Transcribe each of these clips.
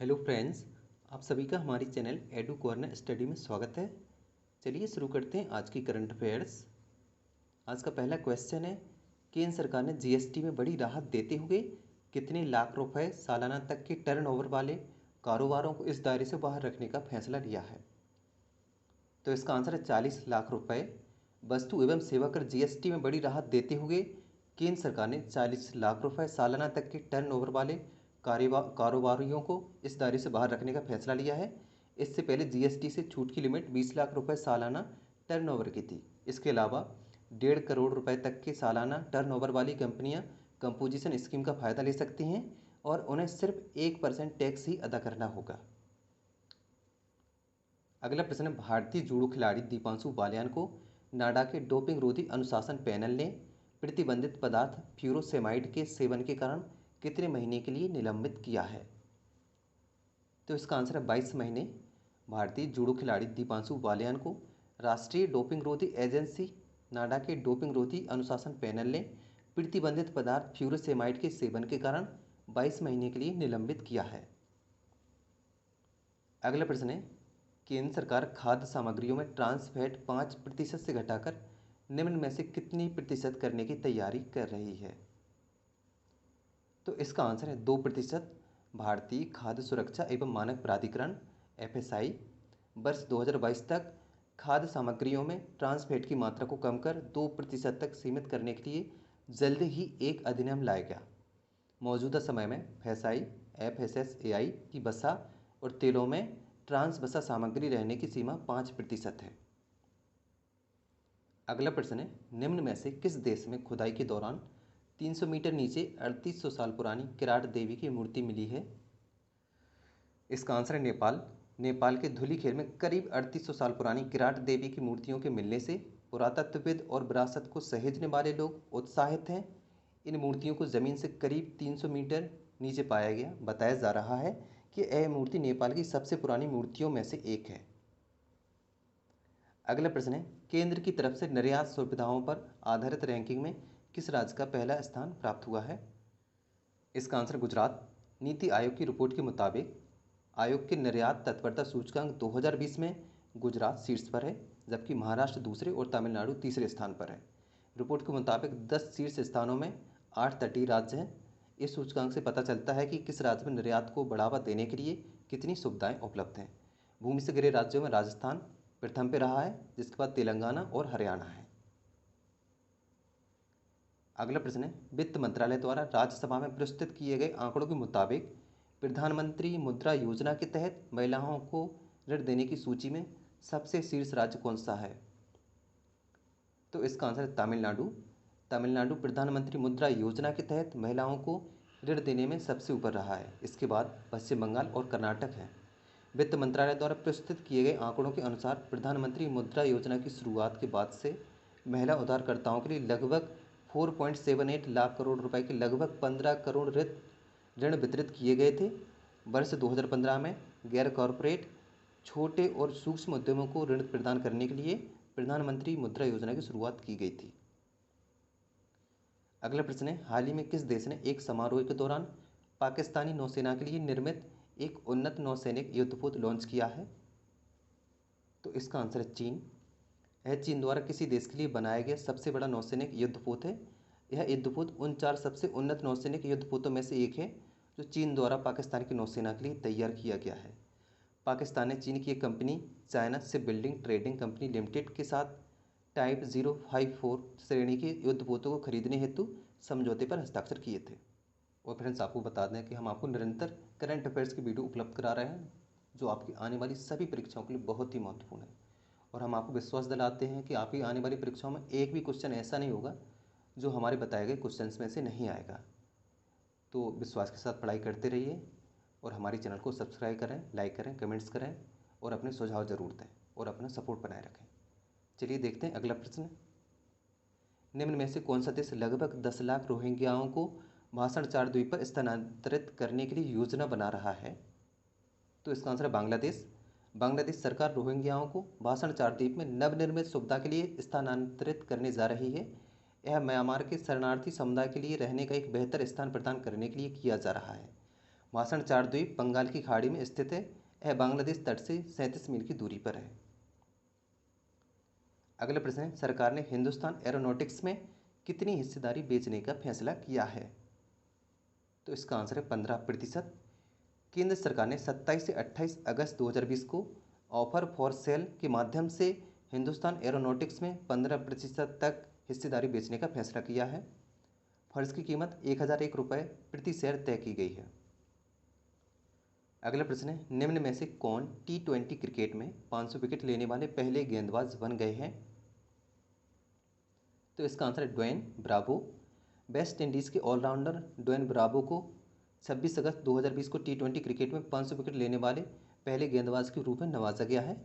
Hello friends, आप सभी का हमारी चैनल एडू कॉर्नर स्टडी में स्वागत है। चलिए शुरू करते हैं आज की करंट अफेयर्स। आज का पहला क्वेश्चन है, केंद्र सरकार ने जीएसटी में बड़ी राहत देते हुए कितने लाख रुपए सालाना तक के टर्नओवर वाले कारोबारों को इस दायरे से बाहर रखने का फैसला लिया है? तो इसका आंसर है 40 लाख रुपए। वस्तु एवं सेवा कर जीएसटी में बड़ी राहत देते हुए केंद्र सरकार ने 40 लाख रुपए सालाना तक के टर्नओवर वाले कारोबारियों को इस दायरे से बाहर रखने का फैसला लिया है। इससे पहले जीएसटी से छूट की लिमिट 20 लाख रुपए सालाना टर्नओवर की थी। इसके अलावा 1.5 करोड़ रुपए तक के सालाना टर्नओवर वाली कंपनियां कंपोजिशन स्कीम का फ़ायदा ले सकती हैं और उन्हें सिर्फ 1% टैक्स ही अदा करना होगा। अगला प्रश्न है, भारतीय जूडो खिलाड़ी दीपांशु बालियान को नाडा के डोपिंग रोधी अनुशासन पैनल ने प्रतिबंधित पदार्थ फ्यूरोसेमाइड के सेवन के कारण कितने महीने के लिए निलंबित किया है? तो इसका आंसर है 22 महीने। भारतीय जूडो खिलाड़ी दीपांशु बालियान को राष्ट्रीय डोपिंग रोधी एजेंसी नाडा के डोपिंग रोधी अनुशासन पैनल ने प्रतिबंधित पदार्थ फ्यूरोसेमाइड के सेवन के कारण 22 महीने के लिए निलंबित किया है। अगला प्रश्न है, केंद्र सरकार खाद्य सामग्रियों में ट्रांस फैट 5% से घटाकर निम्न में से कितनी प्रतिशत करने की तैयारी कर रही है? तो इसका आंसर है 2%। भारतीय खाद्य सुरक्षा एवं मानक प्राधिकरण FSI वर्ष 2022 तक खाद्य सामग्रियों में ट्रांस फैट की मात्रा को कम कर 2% तक सीमित करने के लिए जल्द ही एक अधिनियम लाएगा। मौजूदा समय में FSSAI की वसा और तेलों में ट्रांस वसा सामग्री रहने की सीमा 5% है। अगला प्रश्न है, निम्न में से किस देश में खुदाई के दौरान 300 मीटर नीचे 3800 साल पुरानी किराट देवी की मूर्ति मिली है? इसका आंसर है नेपाल। नेपाल के धुलीखेल में करीब 3800 साल पुरानी किराट देवी की मूर्तियों के मिलने से पुरातत्वविद और विरासत को सहेजने वाले लोग उत्साहित हैं। इन मूर्तियों को ज़मीन से करीब 300 मीटर नीचे पाया गया। बताया जा रहा है कि यह मूर्ति नेपाल की सबसे पुरानी मूर्तियों में से एक है। अगला प्रश्न है, केंद्र की तरफ से निर्यात सुविधाओं पर आधारित रैंकिंग में किस राज्य का पहला स्थान प्राप्त हुआ है? इसका आंसर गुजरात। नीति आयोग की रिपोर्ट के मुताबिक आयोग के निर्यात तत्परता सूचकांक 2020 में गुजरात शीर्ष पर है, जबकि महाराष्ट्र दूसरे और तमिलनाडु तीसरे स्थान पर है। रिपोर्ट के मुताबिक 10 शीर्ष स्थानों में 8 तटीय राज्य हैं। इस सूचकांक से पता चलता है कि किस राज्य में निर्यात को बढ़ावा देने के लिए कितनी सुविधाएं उपलब्ध हैं। भूमि से घिरे राज्यों में राजस्थान प्रथम पे रहा है, जिसके बाद तेलंगाना और हरियाणा है। अगला प्रश्न है, वित्त मंत्रालय द्वारा राज्यसभा में प्रस्तुत किए गए आंकड़ों के मुताबिक प्रधानमंत्री मुद्रा योजना के तहत महिलाओं को ऋण देने की सूची में सबसे शीर्ष राज्य कौन सा है? तो इसका आंसर है तमिलनाडु। तमिलनाडु प्रधानमंत्री मुद्रा योजना के तहत महिलाओं को ऋण देने में सबसे ऊपर रहा है। इसके बाद पश्चिम बंगाल और कर्नाटक है। वित्त मंत्रालय द्वारा प्रस्तुत किए गए आंकड़ों के अनुसार प्रधानमंत्री मुद्रा योजना की शुरुआत के बाद से महिला उधारकर्ताओं के लिए लगभग 4.78 लाख करोड़ रुपए के लगभग 15 करोड़ ऋण वितरित किए गए थे। वर्ष 2015 में गैर कॉरपोरेट छोटे और सूक्ष्म उद्यमों को ऋण प्रदान करने के लिए प्रधानमंत्री मुद्रा योजना की शुरुआत की गई थी। अगला प्रश्न है, हाल ही में किस देश ने एक समारोह के दौरान पाकिस्तानी नौसेना के लिए निर्मित एक उन्नत नौसैनिक युद्धपोत लॉन्च किया है? तो इसका आंसर है चीन। यह चीन द्वारा किसी देश के लिए बनाया गया सबसे बड़ा नौसैनिक युद्धपोत है। यह युद्धपोत उन 4 सबसे उन्नत नौसैनिक युद्धपोतों में से एक है जो चीन द्वारा पाकिस्तान की नौसेना के लिए तैयार किया गया है। पाकिस्तान ने चीन की एक company China ship building trading company limited के साथ टाइप 054 श्रेणी के युद्धपोतों को खरीदने हेतु समझौते पर हस्ताक्षर किए थे। और फ्रेंड्स, आपको बता दें कि हम आपको निरंतर करंट अफेयर्स की वीडियो उपलब्ध करा रहे हैं, जो आपकी आने वाली सभी परीक्षाओं के लिए बहुत ही महत्वपूर्ण है। और हम आपको विश्वास दिलाते हैं कि आपकी आने वाली परीक्षाओं में एक भी क्वेश्चन ऐसा नहीं होगा जो हमारे बताए गए क्वेश्चन में से नहीं आएगा। तो विश्वास के साथ पढ़ाई करते रहिए और हमारी चैनल को सब्सक्राइब करें, लाइक करें, कमेंट्स करें और अपने सुझाव ज़रूर दें और अपना सपोर्ट बनाए रखें। चलिए देखते हैं अगला प्रश्न। निम्न में से कौन सा देश लगभग 10 लाख रोहिंग्याओं को भाषण 4 द्वीप पर स्थानांतरित करने के लिए योजना बना रहा है? तो इसका आंसर है बांग्लादेश। बांग्लादेश सरकार रोहिंग्याओं को भाषण 4 द्वीप में नवनिर्मित सुविधा के लिए स्थानांतरित करने जा रही है। यह म्यांमार के शरणार्थी समुदाय के लिए रहने का एक बेहतर स्थान प्रदान करने के लिए किया जा रहा है। भाषण चार द्वीप बंगाल की खाड़ी में स्थित है। यह बांग्लादेश तट से 37 मील की दूरी पर है। अगला प्रश्न है, सरकार ने हिंदुस्तान एरोनॉटिक्स में कितनी हिस्सेदारी बेचने का फैसला किया है? तो इसका आंसर है 15%। केंद्र सरकार ने 27 से 28 अगस्त 2020 को ऑफर फॉर सेल के माध्यम से हिंदुस्तान एरोनॉटिक्स में 15% तक हिस्सेदारी बेचने का फैसला किया है। फर्ज की कीमत 1001 रुपये प्रति शेयर तय की गई है। अगला प्रश्न है, निम्न में से कौन T20 क्रिकेट में 500 विकेट लेने वाले पहले गेंदबाज बन गए हैं? तो इसका आंसर है ड्वेन ब्रावो। वेस्ट इंडीज़ के ऑलराउंडर ड्वेन ब्रावो को 26 अगस्त 2020 को T20 क्रिकेट में 500 विकेट लेने वाले पहले गेंदबाज के रूप में नवाजा गया है।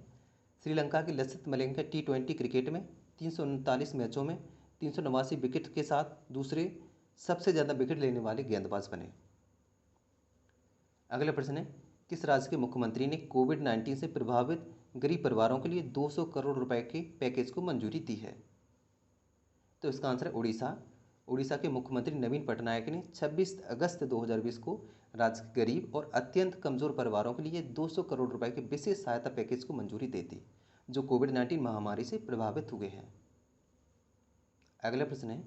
श्रीलंका के लसित मलिंगा T20 क्रिकेट में 339 मैचों में 389 विकेट के साथ दूसरे सबसे ज़्यादा विकेट लेने वाले गेंदबाज बने। अगला प्रश्न है, किस राज्य के मुख्यमंत्री ने कोविड-19 से प्रभावित गरीब परिवारों के लिए 200 करोड़ रुपए के पैकेज को मंजूरी दी है? तो इसका आंसर है उड़ीसा। उड़ीसा के मुख्यमंत्री नवीन पटनायक ने 26 अगस्त 2020 को राज्य के गरीब और अत्यंत कमजोर परिवारों के लिए 200 करोड़ रुपए के विशेष सहायता पैकेज को मंजूरी दे दी, जो कोविड-19 महामारी से प्रभावित हुए हैं। अगला प्रश्न है,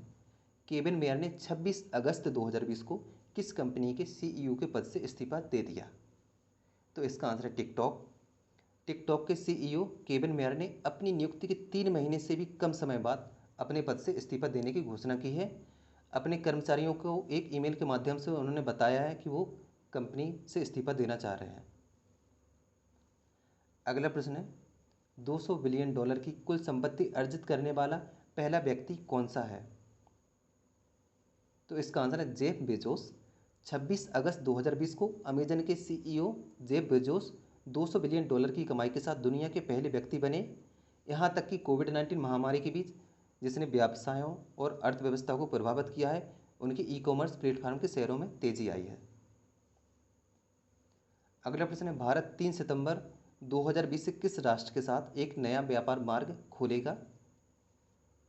केविन मेयर ने 26 अगस्त 2020 को किस कंपनी के CEO के पद से इस्तीफा दे दिया? तो इसका आंसर है टिकटॉक। टिकटॉक के CEO केविन मेयर ने अपनी नियुक्ति के 3 महीने से भी कम समय बाद अपने पद से इस्तीफा देने की घोषणा की है। अपने कर्मचारियों को एक ईमेल के माध्यम से उन्होंने बताया है कि वो कंपनी से इस्तीफा देना चाह रहे हैं। अगला प्रश्न है, $200 बिलियन की कुल संपत्ति अर्जित करने वाला पहला व्यक्ति कौन सा है? तो इसका आंसर है जेफ बेजोस। 26 अगस्त 2020 को अमेजन के CEO जेफ बेजोस $200 बिलियन की कमाई के साथ दुनिया के पहले व्यक्ति बने। यहाँ तक कि कोविड-19 महामारी के बीच जिसने व्यवसायों और अर्थव्यवस्था को प्रभावित किया है, उनके ई-कॉमर्स प्लेटफॉर्म के शेयरों में तेजी आई है। अगला प्रश्न है, भारत 3 सितंबर 2020 से किस राष्ट्र के साथ एक नया व्यापार मार्ग खोलेगा?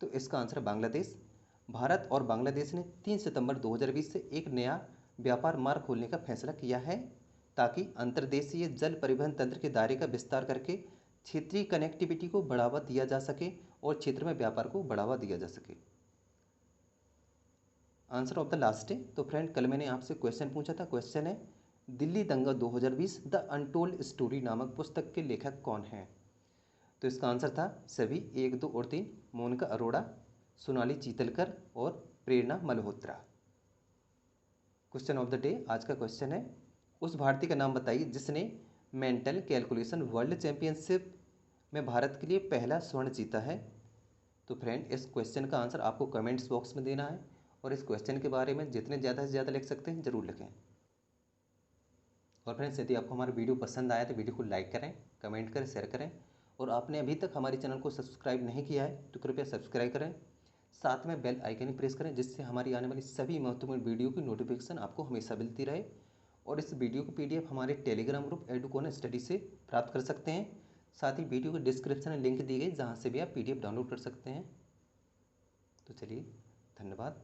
तो इसका आंसर है बांग्लादेश। भारत और बांग्लादेश ने 3 सितंबर 2020 से एक नया व्यापार मार्ग खोलने का फैसला किया है, ताकि अंतर्देशीय जल परिवहन तंत्र के दायरे का विस्तार करके क्षेत्रीय कनेक्टिविटी को बढ़ावा दिया जा सके और क्षेत्र में व्यापार को बढ़ावा दिया जा सके। आंसर ऑफ द लास्ट है। तो फ्रेंड, कल मैंने आपसे क्वेश्चन पूछा था। क्वेश्चन है, दिल्ली दंगा 2020 द अनटोल्ड स्टोरी नामक पुस्तक के लेखक कौन हैं? तो इसका आंसर था सभी 1, 2 और 3, मोनिका अरोड़ा, सोनाली चीतलकर और Prerna Malhotra. Question of the day आज का क्वेश्चन है, उस भारतीय का नाम बताइए जिसने मेंटल कैलकुलेशन वर्ल्ड चैंपियनशिप में भारत के लिए पहला स्वर्ण जीता है। तो फ्रेंड, इस क्वेश्चन का आंसर आपको कमेंट्स बॉक्स में देना है और इस क्वेश्चन के बारे में जितने ज़्यादा से ज़्यादा लिख सकते हैं ज़रूर लिखें। और फ्रेंड्स, यदि आपको हमारा वीडियो पसंद आया तो वीडियो को लाइक करें, कमेंट करें, शेयर करें और आपने अभी तक हमारे चैनल को सब्सक्राइब नहीं किया है तो कृपया सब्सक्राइब करें। साथ में बेल आइकन प्रेस करें, जिससे हमारी आने वाली सभी महत्वपूर्ण वीडियो की नोटिफिकेशन आपको हमेशा मिलती रहे। और इस वीडियो को PDF हमारे टेलीग्राम ग्रुप एडुकोना स्टडी से प्राप्त कर सकते हैं। साथ ही वीडियो के डिस्क्रिप्शन में लिंक दी गई, जहाँ से भी आप PDF डाउनलोड कर सकते हैं। तो चलिए, धन्यवाद।